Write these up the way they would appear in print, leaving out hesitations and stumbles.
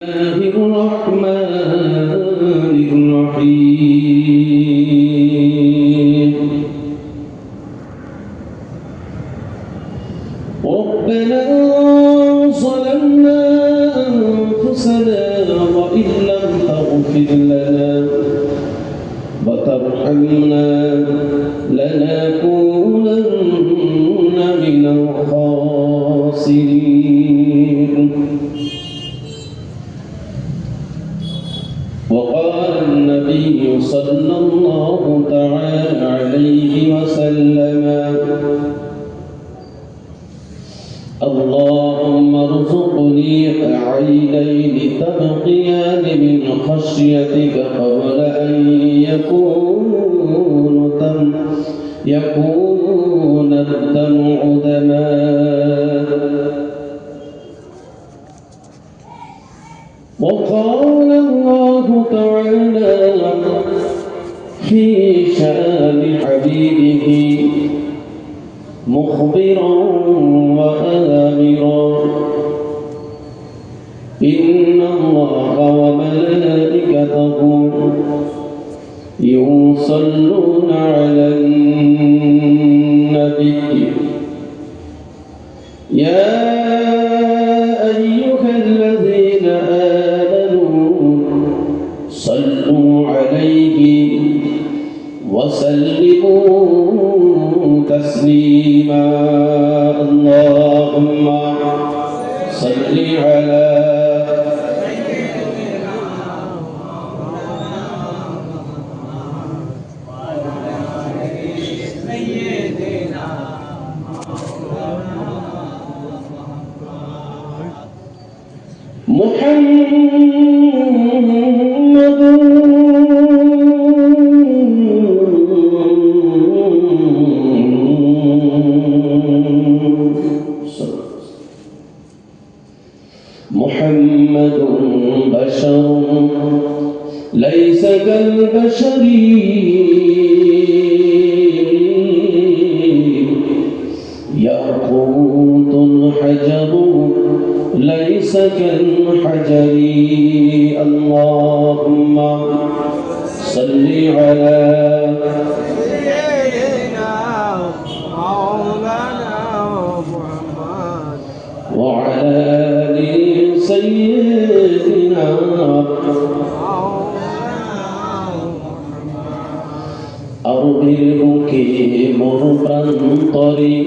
الرحمن الرحيم ربنا ظلمنا أنفسنا وإن لم تغفر لنا وترحمنا لنكونن من الخاسرين وقال النبي صلى الله تعالى عليه وسلم اللهم ارزقني عينين تبقيان من خشيتك قبل أن يكون الدمع دما وقال الله تعالى في شأن حبيبه مخبرا وآمرا إن الله وملائكته يصلون على النبي يا أيها الذين آمنوا صلوا عليه وسلموا تسليما اللهم صل على محمد محمد بشر ليس كالبشر يقوت الحجر ليس كالحجر اللهم صل على سيدنا مولانا محمد وعلى آل سيدنا أربه كي مربرنطري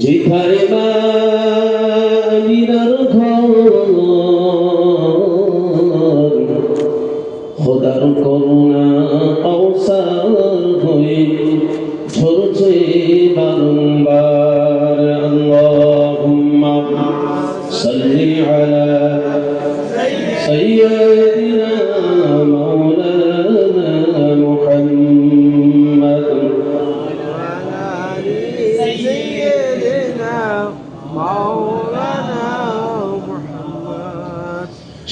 যেথায় মা আমিনার ঘর খোদার করুণা কৌসার হয়ে ঝরছে বারংবার আল্লাহুম্মা সাল্লি আলা সাইয়্যিদিনা মাওলানা মুহাম্মদ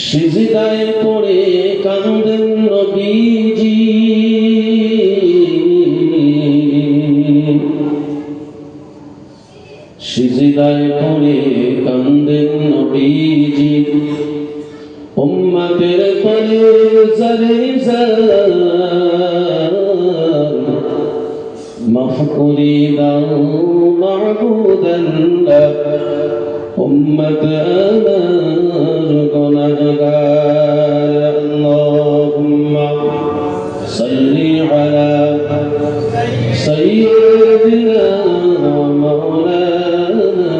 সিজদায় পড়ে কাঁদেন নবীজি সিজদায় পড়ে কাঁদেন নবীজি উম্মতের তলে জারে জার মাফ করে দাও মাবুদাল্লাহ উম্মত আমার গুনাহগার আল্লাহুম্মা সাল্লি আলা সাইয়্যিদিনা মাওলানা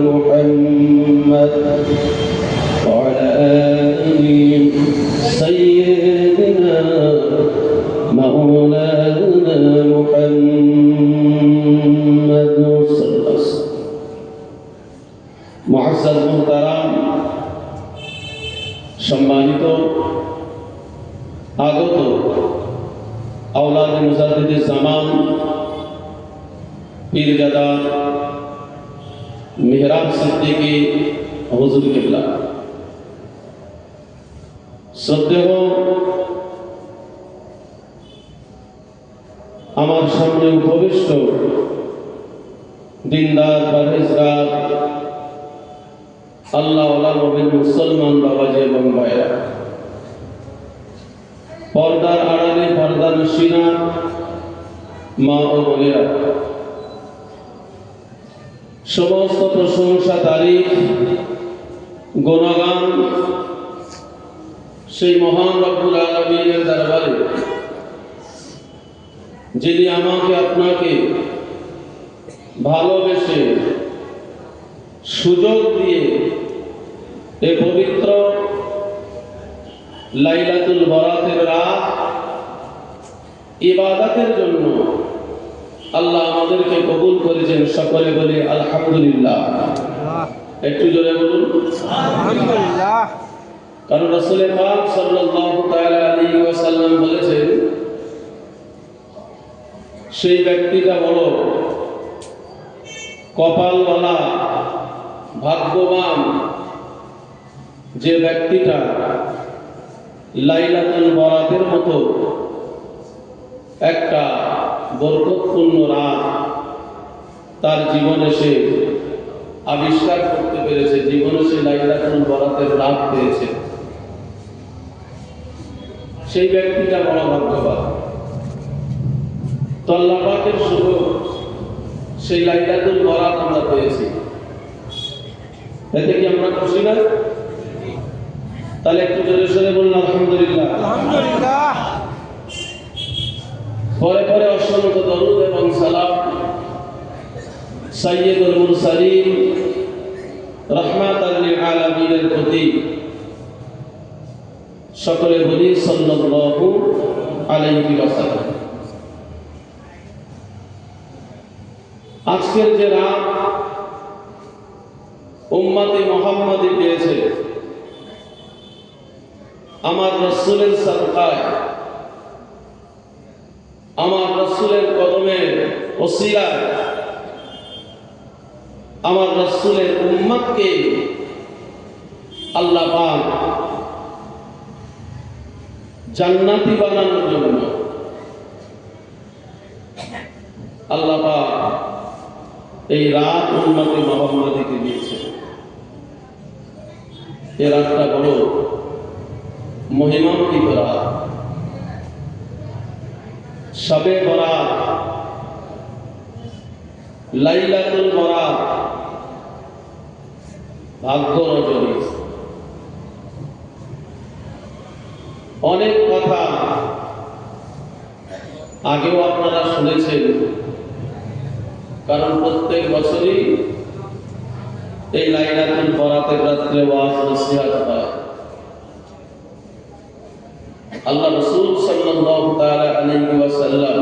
মুহাম্মদ ওয়া আলা আলি সাইয়্যিদিনা মাওলানা মুহাম্মদ সাল্লাল্লাহু মুআজ্জাজ মুহতারাম সম্মানিত আগত আওলাদ মুজাদ্দিদে জামান পীরজাদা মেহরাব সিদ্দিকী হুজুর কিবলা শ্রদ্ধেয় আমার সামনে উপবিষ্ট দিনদার পরহেজগার আল্লাহ মুমিন মুসলমান বাবাজি এবং ভাইরা, পর্দার আড়ালে পর্দা নশিনা মা ও বোনেরা, সমস্ত প্রশংসা তারিফ গুণগান সেই মহান রব্বুল আলামিনের দরবারে, যিনি আমাকে আপনাকে ভালোবেসে সুযোগ দিয়ে এ পবিত্র লাইলাতুল বরাতের রাত ইবাদতের জন্য আল্লাহ আমাদেরকে কবুল করেছেন। সকলে বলি আলহামদুলিল্লাহ। একটু জোরে বলুন আলহামদুলিল্লাহ। কারণ রাসূল পাক সাল্লাল্লাহু তাআলা আলাইহি ওয়াসাল্লাম বলেছেন, সেই ব্যক্তিটা বড় কপালওয়ালা, ভাগ্যবান, যে ব্যক্তিটা লাইলাতুল বরাতের মতো একটা বরকতপূর্ণ রাত তার জীবনে সে আবিষ্কার করতে পেরেছে, জীবনে সে লাইলাতুল বরাতের রাত পেয়েছে। সেই ব্যক্তিটা বড় ভাগ্যবান। তো আল্লাহ পাকের শুকর, সেই লাইলাতুল বরাত আমরা পেয়েছি, এতে কি আমরা খুশি না? তাহলে একটু জোরে সোরে বলুন আলহামদুলিল্লাহ। আলহামদুলিল্লাহ। পরে পরে অসংখ্য দরুদ এবং সালাম সাইয়্যিদুল মুরসালিন রাহমাতাল লিল আলামিনের প্রতি সকলে বলি সাল্লাল্লাহু আলাইহি ওয়াসাল্লাম। আজকের যে রাত উম্মতে মুহাম্মাদি পেয়েছে, আমার রাসূলের সাদকায়, আমার রাসূলের কদমের ওসিলায়, আমার রাসূলের উম্মতকে আল্লাহ পাক জান্নাতি বানানোর জন্য আল্লাহ পাক এই রাত উম্মতে মুহাম্মাদিকে দিয়েছে। এই রাতটা বড় মহিমান্বিত রাত, শবে বরাত, লাইলাতুল বরাত, ভাগ্য রজনী। অনেক কথা আগেও আপনারা শুনেছেন, কারণ প্রত্যেক বছরই এই লাইলাতুল বরাতের রাত্রে ওয়াজ নসিহত হয়। আল্লাহ রাসূল সাল্লাল্লাহু তাআলা আলাইহি ওয়াসাল্লাম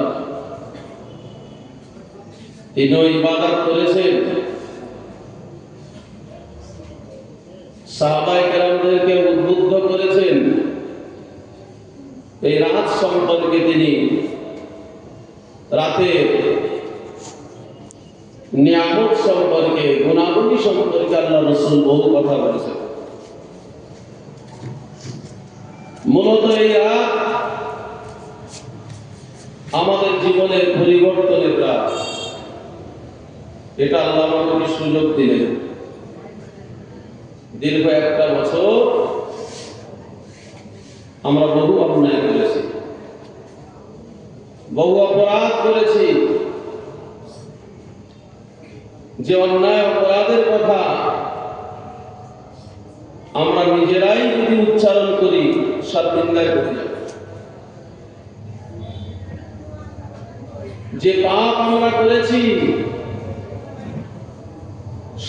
তিনি ইবাদত করেছেন, সাহাবায়ে কেরামদেরকে উদ্বুদ্ধ করেছেন। এই রাত সম্পর্কে তিনি রাতের নিয়ামত সম্পর্কে, গুণাবলী সম্পর্কে আল্লাহ রাসূল বহু কথা বলেছেন। মূলত এই রাত আমাদের জীবনের পরিবর্তনের রাত। এটা আল্লাহ আমাদেরকে সুযোগ দিলেন। দীর্ঘ একটা বছর আমরা বহু অন্যায় করেছি, বহু অপরাধ করেছি। যে অন্যায় অপরাধের কথা আমরা নিজেরাই যদি উচ্চারণ করি, সর্বনিন্দায় করে যাব। যে পাপ আমরা করেছি,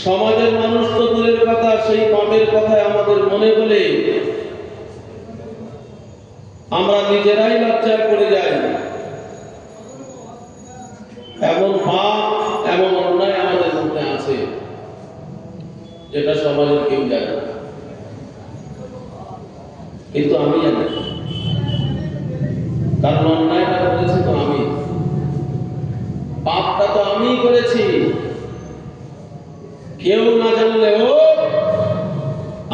সমাজের মানুষ তো দূরের কথা, সেই পাপের কথায় আমাদের মনে বলে আমরা নিজেরাই লজ্জায় পড়ে যাই। এমন পাপ, এমন অন্যায় আমাদের মধ্যে আছে যেটা সমাজের কেউ জানে না, কিন্তু আমি জানি, কারণ অন্যায়টা করেছি তো আমি, পাপটা তো আমিই করেছি। কেউ না জানলেও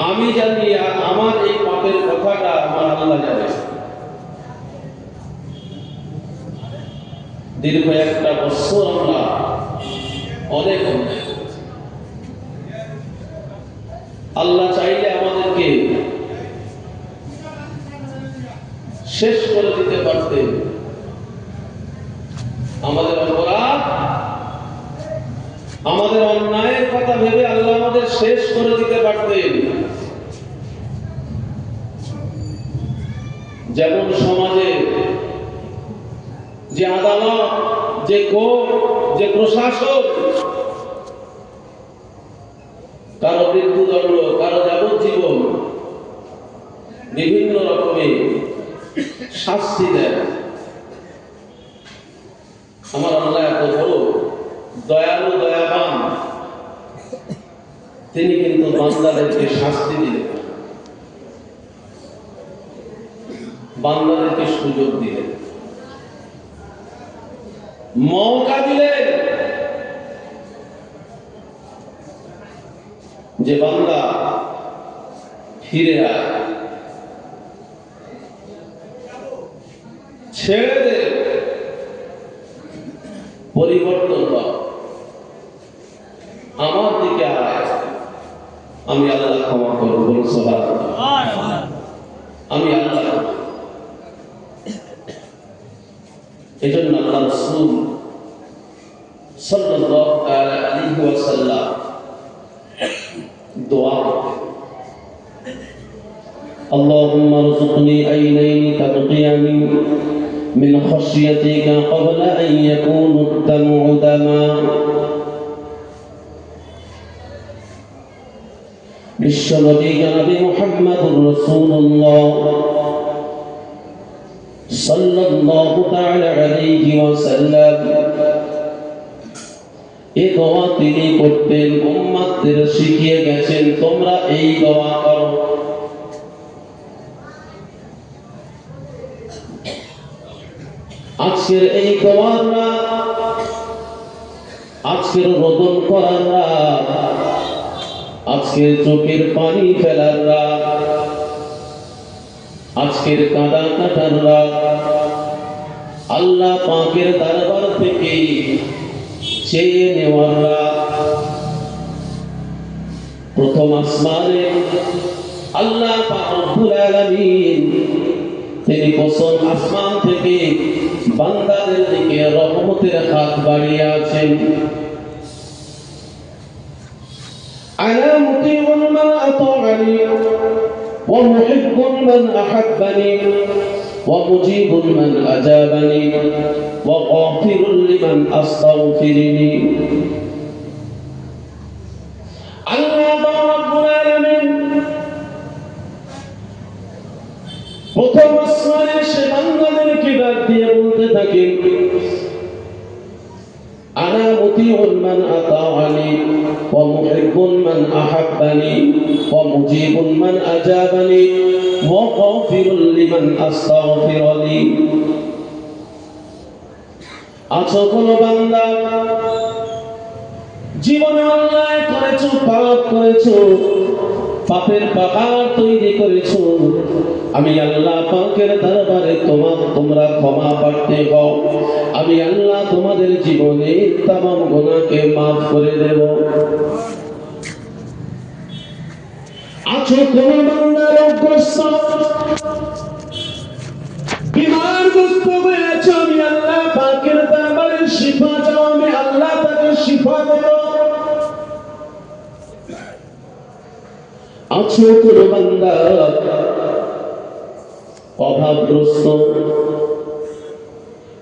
আমি জানি, আর আমার এই পাপের কথাটা আমার আল্লাহ জানে। দীর্ঘ একটা বছর আমরা অনেক অন্যায় করেছি। আল্লাহ চাইলে আমাদেরকে শেষ করে দিতে পারতেন। আমাদের অপরাধ, আমাদের অন্যায়ের কথা ভেবে আল্লাহ আমাদের শেষ করে দিতে পারতেন। যেমন সমাজে যে আদালত, যে কোর্ট, যে প্রশাসক কারো মৃত্যুদণ্ড, কারো যাবজ্জীবন, বিভিন্ন রকমের শাস্তি দেয়। আমার আল্লাহ এত বড় দয়ালু, দয়াবান, তিনি কিন্তু বান্দাদেরকে শাস্তি দিলেন, বান্দাদেরকে সুযোগ দিলেন, মৌকা দিলেন যে বান্দা ফিরে আয়, ছেড়ে দে, পরিবর্তন কর, আমার দিকে আয়, আমি আল্লাহ ক্ষমা করব। সুবহানাল্লাহ, আমি আল্লাহ। এজন্য আল্লাহ রাসূল সাল্লাল্লাহু আলাইহি ওয়াসাল্লাম দোয়া করতেন, আল্লাহুম্মা রযুকনি আইনাইনি তাবকিয়ানি মিন খাশিয়াতিকা ক্বাবলা আন ইয়াকুনু আদ-দামু দামা। বিশ্বনবী জনাবে মুহাম্মদুর রাসূলুল্লাহ সাল্লাল্লাহু তাআলা আলাইহি ওয়াসাল্লাম এই দোয়া তিনি করতেন, উম্মতদের শিখিয়ে গেছেন, তোমরা এই দোয়া করো। আজকের এই দোয়ার রাত, আজকের রোদন করার রাত, আজকের চোখের পানি ফেলার রাত, আজকের কাঁদা কাটার রাত, আল্লাহ পাকের দরবার থেকে চেয়ে নেওয়ার রাত। প্রথম আসমানে আল্লাহ পাক রব্বুল আলামিন তিনি প্রথম আসমান থেকে বান্দাদের দিকে রহমতের হাত বাড়িয়ে আছেন। আনা মুতিউন মান আতাআনি ওয়া মুহিব্বুন মান আহাব্বানি ওয়া মুজিবুন মান আজাবানি ওয়া গাফিরুল লিমান আস্তাগফিরনি। আল্লাহ রাব্বুল আলামিন প্রথম আসমানে সে বান্দাদেরকে ডাক দিয়ে বলতে থাকেন, আনা মুতিউন মান আতাআনি ওয়া মুহিব্বুন মান আহাব্বানি ওয়া মুজিবুন মান আজাবানি ওয়া গাফিরুল লিমান আস্তাগফিরনি। আছো কোন বান্দা জীবনে অন্যায় করেছো, পাপ করেছো, পাপের পাহাড় তৈরি করেছো, আমি আল্লাহ পাকের দরবারে তোমরা ক্ষমা প্রার্থী হও, আমি আল্লাহ তোমাদের জীবনে তামাম গুনাহকে মাফ করে দেব। আছো কোন বান্দা রোগগ্রস্ত, বিমারগ্রস্ত হয়েছো, আমি আল্লাহ পাকের দরবারে শিফা চাও, আমি আল্লাহ তাকে শিফা দেব। আছো কোন বান্দা অভাবগ্রস্ত,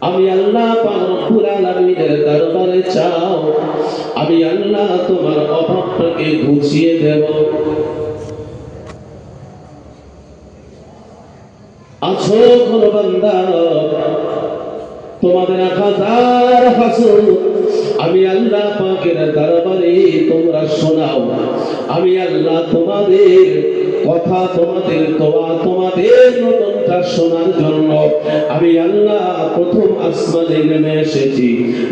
আমি আল্লাহ পাক রব্বুল আলামিনের দরবারে চাও, আমি আল্লাহ তোমার অভাবটাকে ঘুচিয়ে দেব। আছো কোন বান্দা তোমাদের হাজার হাসুদ, আমি আল্লাহ পাকের দরবারে তোমরা শোনাও, আমি আল্লাহ তোমাদের কথা, তোমাদের দোয়া, তোমাদের নতুনটা শোনার জন্য আমি আল্লাহ প্রথম আসমানে নেমে এসেছি।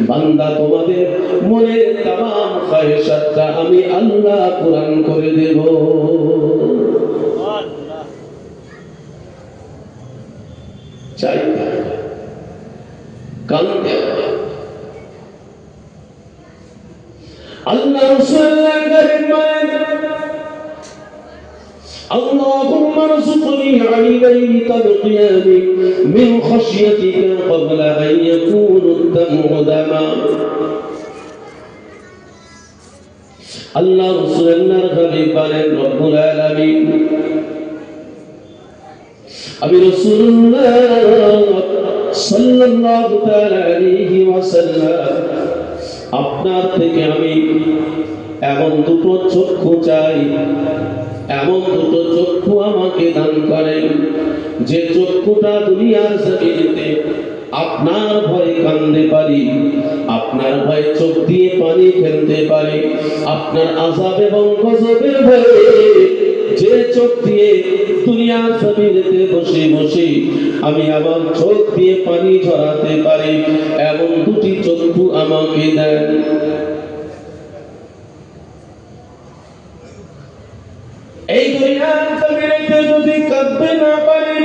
বান্দা তোমাদের মনের তামাম খায়সাতটা আমি আল্লাহ পূরণ করে দেব। চাই কান্দে আল্লাহ রাসূলুল্লাহ করিম বলেন, اللهم ارزقني عينين تبقيان من خشيتك قبل أن يكون الدمع دما আল্লাহ রাসূলুল্লাহর হাবিব বলেন রব্বুল আলামিন আমি রাসূলুল্লাহ সাল্লাল্লাহু তাআলা আলাইহি ওয়াসাল্লাম আপনার থেকে আমি এমন দুটো চক্ষু চাই, এমন দুটো চক্ষু আমাকে দান করেন যে চক্ষুটা দুনিয়ার জমিনে আপনার ভয়ে কাঁদতে পারি, আপনার ভয়ে চোখ দিয়ে পানি ফেলতে পারি, আপনার আযাব এবং গজবের ভয়ে যে চোখ দিয়ে দুনিয়ার জমিনে বসে বসে আমি আমার চোখ দিয়ে পানি ঝরাতে পারি, এমন দুটি চক্ষু আমাকে দেন। এই দুনিয়ার জমিনে যদি কাঁদতে না পারি,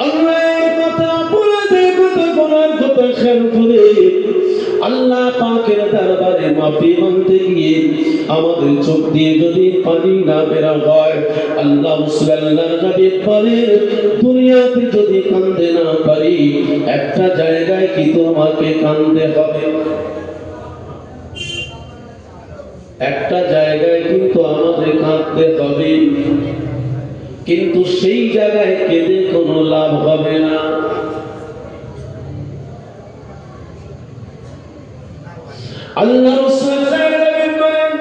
অন্যায়ের কথা, অপরাধের কথা, গুনার কথা খেয়াল করে আল্লাহ পাকের দরবারে মাফি মানতে গিয়ে আমাদের চোখ দিয়ে যদি পানি না বের হয়, আল্লাহ সাল্লাল্লাহু আলাইহি বলেন দুনিয়াতে যদি কাঁদতে না পারি, একটা জায়গায় কি তোমাকে কাঁদতে হবে, একটা জায়গায় কিন্তু আমাদের কাঁদতে হবে, কিন্তু সেই জায়গায় কেঁদে কোনো লাভ হবে না। আল্লাহ রাসূল সাল্লাল্লাহু আলাইহি ওয়াসাল্লাম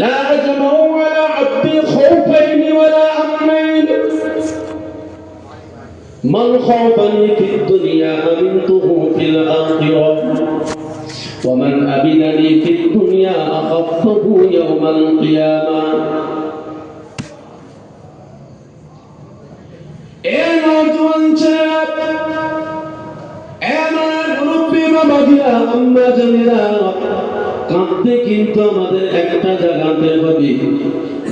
লা আজমাউ আলা আবদি খাওফাইন ওয়ালা আমনাইন মান খাওফানি ফিদ দুনিয়া আমিনতুহু ফিল আখিরাহ ওয়া মান আমিনানি ফিদ দুনিয়া আখাফতুহু ইয়াওমাল কিয়ামাহ। এ নওজোয়ান ছেলেরা, এ আমার মুরব্বি বাবাজিরা, আম্মা জানেরা, কাঁদতে কিন্তু আমাদের একটা জায়গাতে হবে।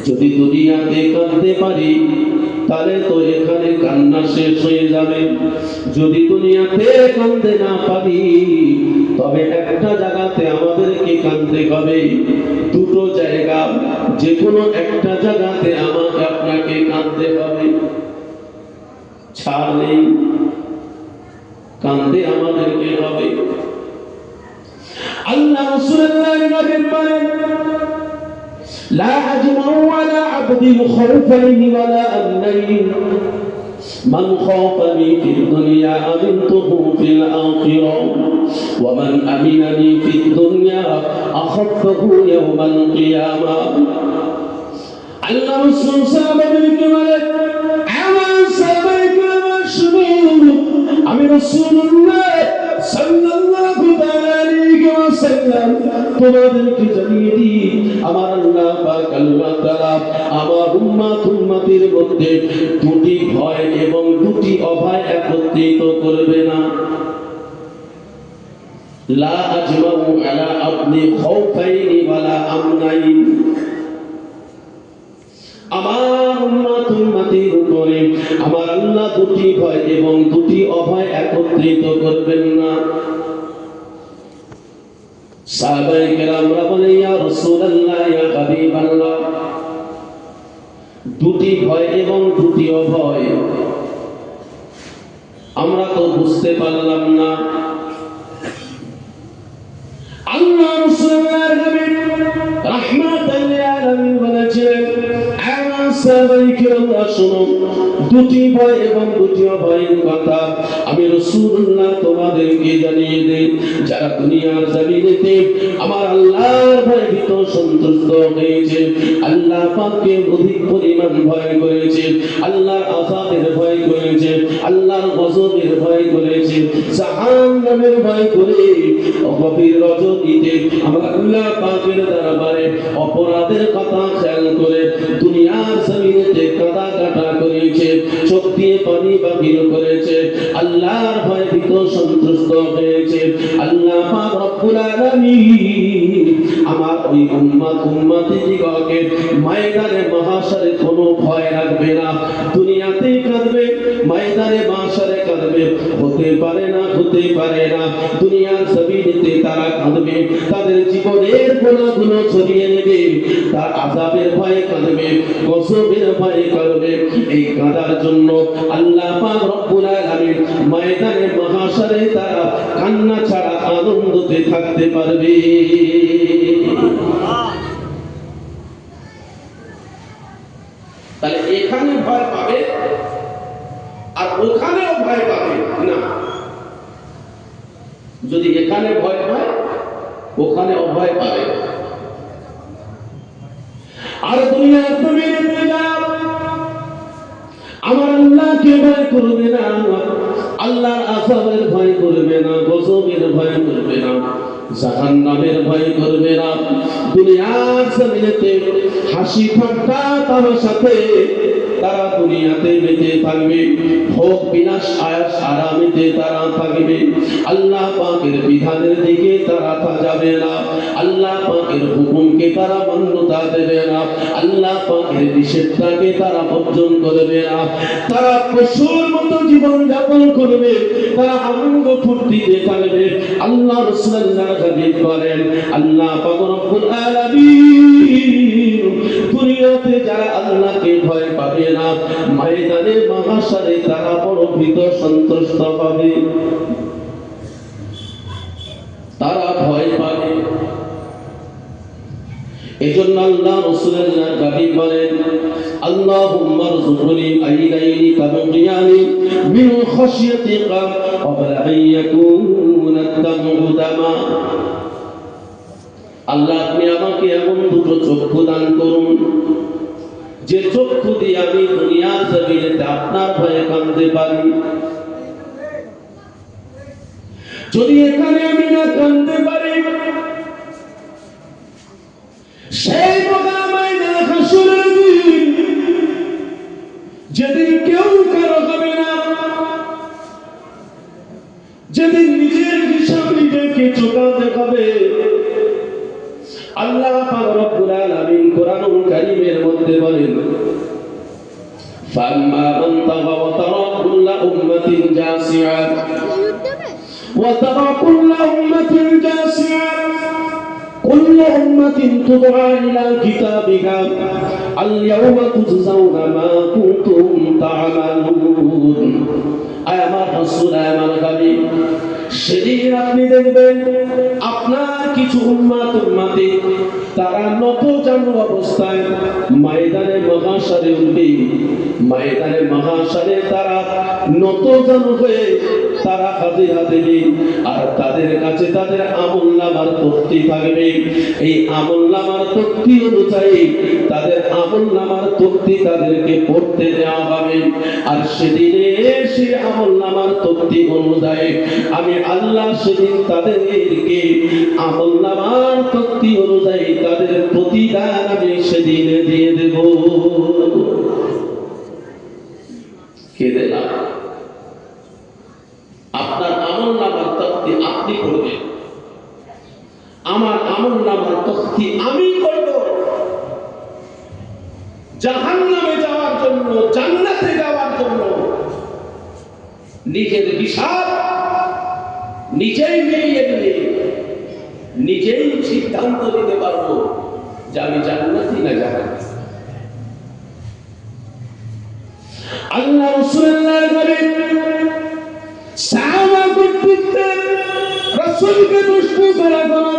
যদি দুনিয়াতে কাঁদতে পারি তাহলে তো এখানে কান্না শেষ হয়ে যাবে। যদি দুনিয়াতে কাঁদতে না পারি তবে একটা জায়গাতে আমাদেরকে কাঁদতে হবে। দুটো জায়গা, যে কোনো একটা জায়গাতে আমাকে আপনাকে কাঁদতে হবে, ছাড় নেই, কাঁদতে আমাদেরকে হবে। আল্লাহ রাসূলুল্লাহ নবীর বলেন লা আজমাউ আলা আবদিল খাওফাইনি ওয়ালা আমনাইন মান খাওফানি ফিদ দুনিয়া আমিনতুহু ফিল আখিরাহ ওয়া মান আমিনানি ফিদ দুনিয়া আখাফতুহু ইয়াওমাল কিয়ামাহ। আল্লাহ রাসূল সাহাবাদেরকে বলেন, আমার সাহাবায়ে শুনুন, আমি রাসূলুল্লাহ সাল্লাল্লাহু আলাইহি ওয়াসাল্লাম তোমাদেরকে জানিয়ে দিই, আমার আল্লাহ পাক আল্লাহ তাআলা আমার উম্মতের মধ্যে দুটি ভয় এবং দুটি অভয় একত্রিত করবে না। লা আজমাউ আলা আবদি খাওফাইনি ওয়ালা আমনাইন, আমার উম্মতের উপরে আমার আল্লাহ দুটি ভয় এবং দুটি অভয় একত্রিত করবেন না। সাহাবায়ে কেরামরা বলে, ইয়া রাসূলুল্লাহ, ইয়া হাবিবাল্লাহ, দুটি ভয় এবং দুটি অভয় আমরা তো বুঝতে পারলাম না। আল্লাহ রাসূলের নবী রাহমাতাল লিল আলামিন বলেছিলেন, সাহাবায়ে কেরামরা শুনুন, দুটি ভয় এবং দুটি অভয়ের কথা আমি রাসূলুল্লাহ তোমাদেরকে জানিয়ে দেই। যারা দুনিয়ার জমিনেতে আমার আল্লাহর ভয়ে ভীত সন্তুষ্ট হয়েছে, আল্লাহ পাককে অধিক পরিমাণ ভয় করেছে, আল্লাহর আযাবের ভয় করেছে, আল্লাহর গজবের ভয় করেছে, জাহান্নামের ভয় করে গভীর রজনীতে আমার আল্লাহ পাকের দরবারে অপরাধের কথা খেয়াল করে দুনিয়ার জমিনেতে কাঁদা করেছে, চোখ দিয়ে পানি বাহির করেছে, আল্লাহর ভয়ে ভীত সন্তুষ্ট হয়েছে, আল্লাহ পাক রব্বুল আলামিন আমার ওই উম্মতদিগকে ময়দানে মাহশরে কোনো ভয় রাখবে না। দুনিয়াতেই কাঁদবে, ময়দানে মাহশরে কাঁদবে, হতে পারে না, হতে পারে না। দুনিয়ার জমিনেতে তারা কাঁদবে, তাদের জীবনের গুনাহগুলো ছড়িয়ে নেবে, তার আযাবের ভয়ে কাঁদবে, গজবের ভয়ে কাঁদবে। এই কাঁদার জন্য আল্লাহ পাক রব্বুল আলামিন ময়দানে মাহশারে তারা কান্না ছাড়া আনন্দতে থাকতে পারবে। তাহলে এখানে ভয় পাবে আর ওখানেও ভয় পাবে না। যদি এখানে ভয় পায় ওখানে অভয় পাবে। আর দুনিয়ার জমিনে যারা আমার আল্লাহকে ভয় করবে না, আল্লাহর আযাবের ভয় করবে না, গজবের ভয় করবে না, জাহান্নামের ভয় করবে না, দুনিয়ার জমিনেতে হাসি ঠাট্টা তামাশাতে তারা দুনিয়াতে বেঁচে থাকবে, ভোগ বিলাস আয়াস আরামেতে তারা থাকবে, আল্লাহ পাকের বিধানের দিকে তারা যাবে না, আল্লাহ পাকের হুকুমকে তারা মান্যতা দেবে না, আল্লাহ পাকের নিষেধটাকে তারা বর্জন করবে না, তারা পশুর মতো জীবন যাপন করবে, তারা আনন্দ ফুর্তিতে থাকবে। আল্লাহ রাসূলুল্লাহ হাবিব বলেন, আল্লাহ পাক রব্বুল আলামিন দুনিয়াতে যারা আল্লাহকে ভয় পাবে না, ময়দানে মাহশারে তারা বড় ভীত সন্ত্রস্ত হবে, তারা ভয় পাবে। এজন্য আল্লাহ রাসূলুল্লাহ হাবিব বলেন, আল্লাহুম্মা রযুকনি আইলাইকা বিকিয়ানি মিন খাশিয়াতিকা ক্বাবলা আন ইয়াকুনা আদ-দামু দামা। আল্লাহ আপনি আমাকে এমন দুটো চক্ষু দান করুন যে চক্ষু দিয়ে আমি দুনিয়ার জমিনেতে আপনার ভয়ে কাঁদতে পারি। যদি এখানে আমি না কাঁদতে পারি, সেই ময়দানে হাসরের দিন যেদিন কেউ কারো হবে না, যেদিন নিজের হিসাব নিজেকে চোকাতে হবে, আল্লাহ পাক রব্বুল আলামিন কোরআনুল কারীমের মধ্যে বলেন, ফাম্মা মান তাগা ওয়া তারা কুল্লা উম্মাতিন জাসিআ ওয়া তারা কুল্লা উম্মাতিন জাসিআ কুল্লু উম্মাতিন তুদআ ইলা কিতাবিহা আল ইয়াওমা তুজজাউনা মা কুনতুম তা'মালুন। আয় আমার রাসূল, আয় আমার হাবিব, সেদিন আপনি দেখবেন আপনার কিছু উম্মতি তারা নত জানু অবস্থায় ময়দানে মাহশারে উঠবে, ময়দানে মাহশারে তারা নত জানু হয়ে তারা হাজির দেবে, আর তাদের কাছে তাদের আমলনামার তথ্য থাকবে। এই আমলনামার তথ্য অনুযায়ী তাদের আমলনামার তথ্য তাদেরকে পড়তে দেওয়া হবে, আর সেদিনে সেই আমলনামার তথ্য অনুযায়ী আমি আল্লাহ সেদিন তাদেরকে আমলনামার তথ্য অনুযায়ী তাদের প্রতিদান আমি সেদিনে দিয়ে দেব। কে দিলাম? আপনার আমলনামার তথ্য আপনি করবেন, আমার আমলনামার তথ্য আমি করব। জাহান্নামে যাওয়ার জন্য, জান্নাতে যাওয়ার জন্য নিজের হিসাব নিজেই মিলিয়ে দিলে নিজেই সিদ্ধান্ত নিতে পারবো যে আমি জান্নাতি না জাহান্নামী। আল্লাহ রাসূলুল্লাহ হাবিব সাহাবা কর্তৃক রাসূলকে প্রশ্ন করা হলো,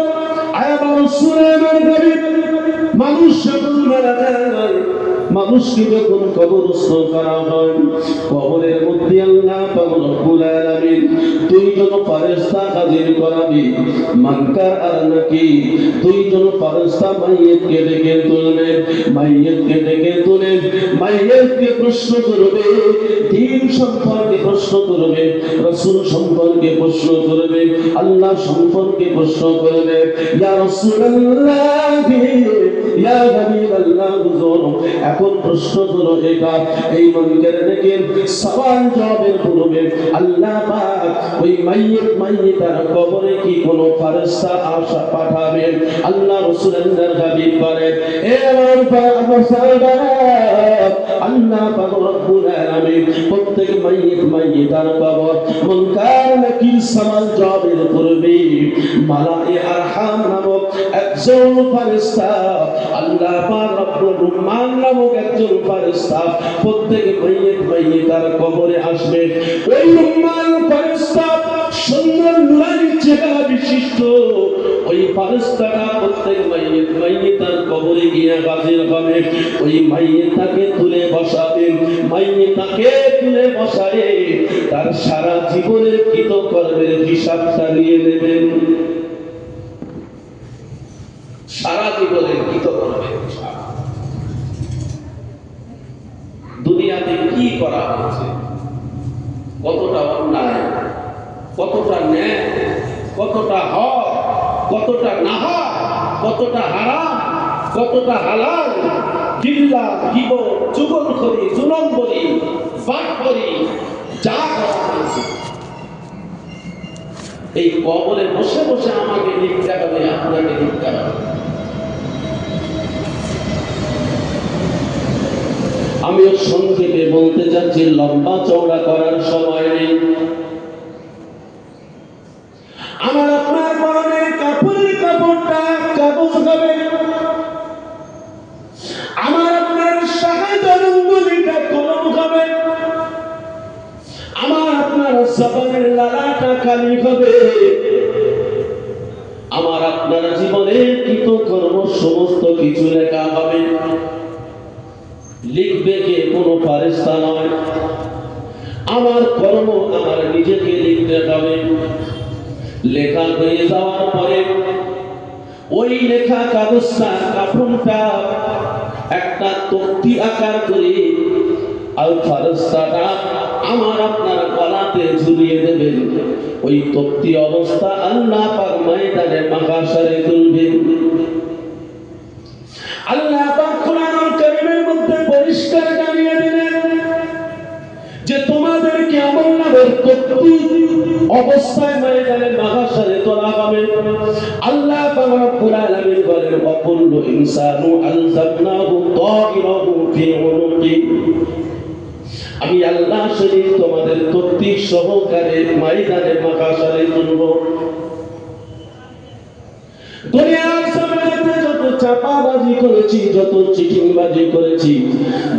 আয় রাসূলুল্লাহ হাবিব, মানুষ যখন মারা যায়, মানুষকে যখন কবরস্থ করা হয়, কবরের মধ্যে আল্লাহ পাক রব্বুল আলামিন দুইজন ফেরেশতা হাজির করাবে। মানকার আর নাকি দুইজন ফেরেশতা মাইয়িতকে ডেকে তুলবে, মাইয়িতকে ডেকে তুলে মাইয়িতকে প্রশ্ন করবে, দ্বীন সম্পর্কে প্রশ্ন করবে, রাসূল সম্পর্কে প্রশ্ন করবে, আল্লাহ সম্পর্কে প্রশ্ন করবে। ইয়া রাসূলুল্লাহ, ইয়া হাবিবাল্লাহ, হুজুর এখন প্রশ্ন হলো এটা, এই মনকের নেকের সওয়াল জবাবের পূর্বে আল্লাহ পাক ওই মাইয়িতার কবরে কি কোনো ফেরেশতা আসা পাঠাবেন? আল্লাহ রাসূলুল্লাহ হাবিব বলেন, এ আমার সাহাবা, আল্লাহ পাক রব্বুল আলামিন প্রত্যেক মাইয়িতার কবর মুনকার নাকির সওয়াল জবাবের পূর্বে মালায়ে আরহাম নামক একজন ফেরেশতা আল্লাহ পাক রব্বুল রহমান নামক একজন ফেরেশতা প্রত্যেক মাইয়িতার কবরে আসবে। ওই রহমান ফেরেশতা সুন্দর নুরানি চেহারা বিশিষ্ট ওই ফেরেশতাটা প্রত্যেক মাইয়িতার কবরে গিয়ে হাজির হবে। ওই মাইয়িতাকে তুলে বসাবেন, মাইয়িতাকে তুলে বসায়ে তার সারা জীবনের কৃতকর্মের হিসাবটা নিয়ে নেবেন। সারা জীবনের কৃতকর্মের হিসাব, দুনিয়াতে কি করা হয়েছে, কতটা অন্যায়, কতটা ন্যায়, কতটা হক, কতটা নাহক, কতটা হারাম, কতটা হালাল, গিল্লা, গীবত, চুগলখড়ি, জুলুমখড়ি, বাটখড়ি, যা করা হয়েছে এই কবরে বসে বসে আমাকে লিখতে হবে, আপনাকে লিখতে হবে। আমিও সংক্ষেপে বলতে চাচ্ছি, লম্বা চওড়া করার সময় নেই। আমার আপনার পরনের কাপড়টা কাগজ হবে, আমার আপনার শাহাদাত অঙ্গুলিটা কলম হবে, আমার আপনার জবানের লালাটা কালি হবে, আমার আপনার জীবনের কৃতকর্ম সমস্ত কিছু লেখা হবে। লিখবে কে? কোনো ফেরেশতা নয়। আমার কর্ম আমার নিজেকে লিখতে হবে। লেখা হয়ে যাওয়ার পরে ওই লেখা কাগজটা, কাপড়টা একটা তক্তি আকার করে আল ফেরেশতাটা আমার আপনার গলাতে ঝুলিয়ে দেবেন। ওই তক্তি অবস্থা আল্লাহ পাক ময়দানে মাহশারে তুলবেন। আল্লাহ পাক কোরআনুল কারীমের মধ্যে পরিষ্কার জানিয়ে দিলেন যে তোমাদেরকে আমলনামার তক্তি অবস্থায় ময়দানে মাহশারে তোলা হবে। আল্লাহ পাক রব্বুল আলামিন বলেন, ওয়াকুল্লু ইনসানু আলজামনাহু তায়রাহু ফি উনুকি। আমি আল্লাহ শরীফ তোমাদের তক্তি সহকারে ময়দানে মাহশারে তুলব। দুনিয়ার সামনে যত চাপাবাজি করেছি, যত চিটিংবাজি করেছি,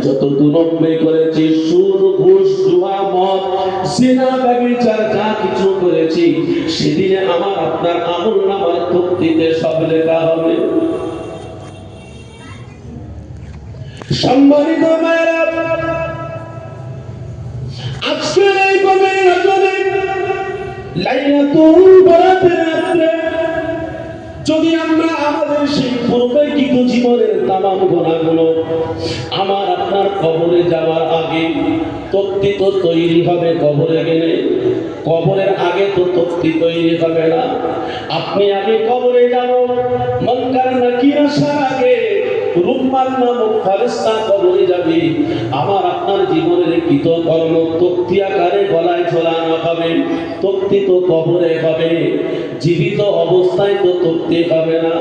যত দুর্নীতি করেছি, সুদ, ঘুষ, জুয়া, মদ, জিনা, ব্যভিচার যা কিছু করেছি, সেদিনে আমার আপনার আমলনামার তক্তিতে সব লেখা হবে। সম্মানিত ভাইরা, আজকের এই গভীর রাতে, লাইলাতুল বরাতের রাতে যদি আমরা আমাদের সেই পূর্বকৃত জীবনের তামাম গুনাহগুলো আমার আপনার কবরে যাওয়ার আগে, তক্তি তো তৈরি হবে কবরে গেলে, কবরের আগে তো তক্তি তৈরি হবে না। আপনি আগে কবরে যাব, মুনকার নাকির আসার আগে রুহমান নামক ফেরেশতা কবরে যাবে। আমার আপনার জীবনের কৃতকর্ম তক্তি আকারে গলায় ঝোলানো হবে। তক্তি তো কবরে হবে, জীবিত অবস্থায় তো তক্তি হবে না।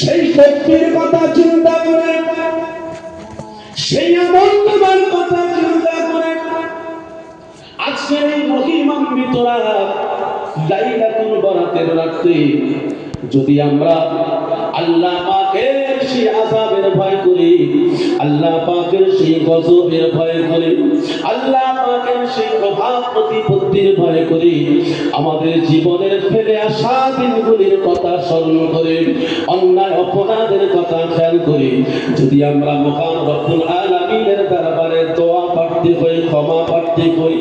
সেই তক্তির কথা চিন্তা করে, সেই আমলনামার কথা চিন্তা করে আজকের এই মহিমান্বিত রাত, লাইলাতুল বরাতের রাতে যদি আমরা আল্লাহ পাকের সেই আযাবের ভয় করি, আল্লাহ পাকের সেই গজবের ভয় করি, আল্লাহ পাকের সেই প্রভাব প্রতিপত্তির ভয় করি, আমাদের জীবনের ফেলে আসা দিনগুলির কথা স্মরণ করে, অন্যায় অপরাধের কথা খেয়াল করি, যদি আমরা মহান রব্বুল আলামিনের দরবারে দোয়া প্রার্থী হই, ক্ষমা প্রার্থী হই,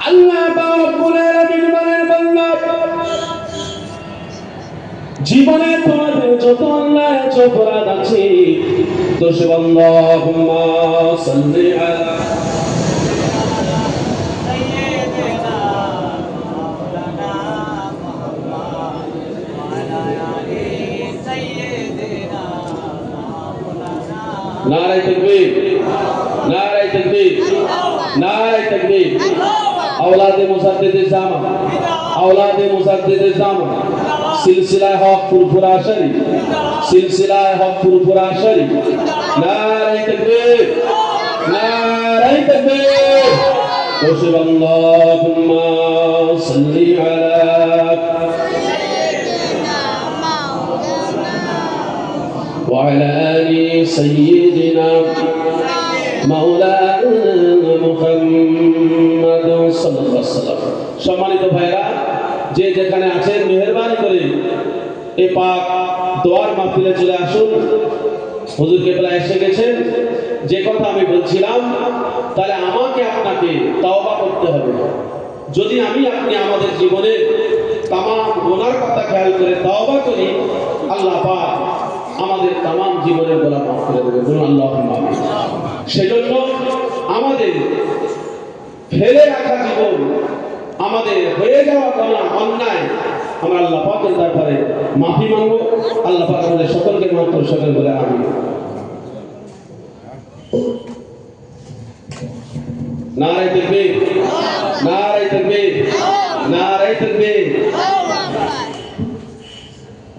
আল্লাহ রব্বুল আলামিন বলেন, বান্দা জীবনে তোমাদের যত অন্যায় অপরাধ আছে, দোষ আল্লাহুম্মা সাল্লি আলা সাইয়্যিদিনা মাওলানা মুহাম্মদ ওয়া আলা আলি সাইয়্যিদিনা মাওলানা। নারে তাকবীর, নারে তাকবীর, নারে তাকবীর। औलाद मुसद्दिद जामा, औलाद मुसद्दिद जामा, সিলসিলায় হক ফুরফুরা আশারি, সিলসিলায় হক ফুরফুরা আশারি। নারে তাকবীর, নারে তাকবীর। واشهد اللهم صل على وعلى آل سيدنا مولانا محمد صلى الله عليه وسلم। সম্মানিত ভাইরা, যে যেখানে আছেন মেহেরবানি করে এই পাক দোয়ার মাহফিলে চলে আসুন। হুজুর কেবলা এসে গেছেন। যে কথা আমি বলছিলাম, তাহলে আমাকে আপনাকে তওবা করতে হবে। যদি আমি আপনি আমাদের জীবনে তামাম গুনার কথা খেয়াল করে তওবা করি, আল্লাহ পাক আমাদের তামাম জীবনের গুনাহ মাফ করে দেবেন। বলুন আল্লাহুম্মা আমিন। সেজন্য আমাদের ফেলে রাখা জীবন, আমাদের হয়ে যাওয়া কোনো অন্যায়, আমরা আল্লাহ পাকের দরবারে মাফি মাঙ্গব। আল্লাহ পাক আমাদের সকলকে মাফ করে সকল বলে আমিন। নারে তাকবীর, নারে তাকবীর, নারে তাকবীর।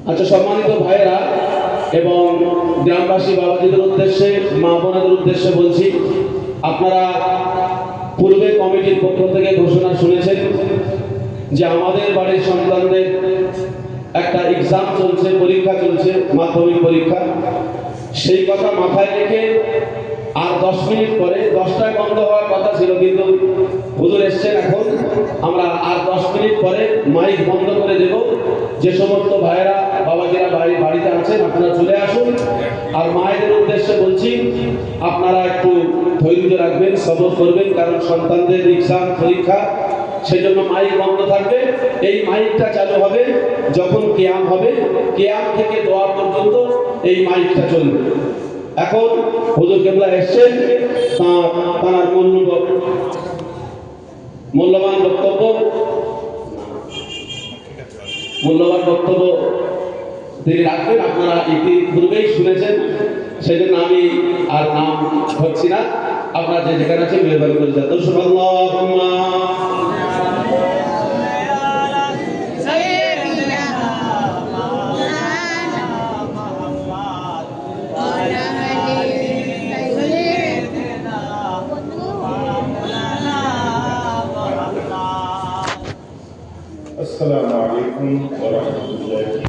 আচ্ছা সম্মানিত ভাইরা এবং গ্রামবাসী বাবাজিদের উদ্দেশ্যে, মা বোনদের উদ্দেশ্যে বলছি, আপনারা পূর্বে কমিটির পক্ষ থেকে ঘোষণা শুনেছেন যে আমাদের বাড়ির সন্তানদের একটা এক্সাম চলছে, পরীক্ষা চলছে, মাধ্যমিক পরীক্ষা। সেই কথা মাথায় রেখে আর 10 মিনিট পরে 10টায় বন্ধ হওয়ার কথা ছিল, কিন্তু হুজুর এসছেন এখন। আমরা আর 10 মিনিট পরে মাইক বন্ধ করে দেব। যে সমস্ত ভাইয়েরা বাবাজিরা বাড়িতে আছেন আপনারা চলে আসুন। আর মায়েদের উদ্দেশ্যে বলছি, আপনারা একটু ধৈর্য রাখবেন, সবর করবেন, কারণ সন্তানদের এক্সাম পরীক্ষা, সেজন্য মাইক বন্ধ থাকবে। এই মাইকটা চালু হবে যখন কিয়াম হবে, কিয়াম থেকে দোয়া পর্যন্ত এই মাইকটা চলবে। এখন হুজুর কেবলা এসছেন, তার মূল্যবান বক্তব্য তিনি রাখবেন। আপনারা ইতিপূর্বেই শুনেছেন, সেই জন্য আমি আর নাম হচ্ছি না। আপনারা যে যেখানে আছেন মেহরবানি করে যান। আল্লাহুম্মা السلام عليكم ورحمة الله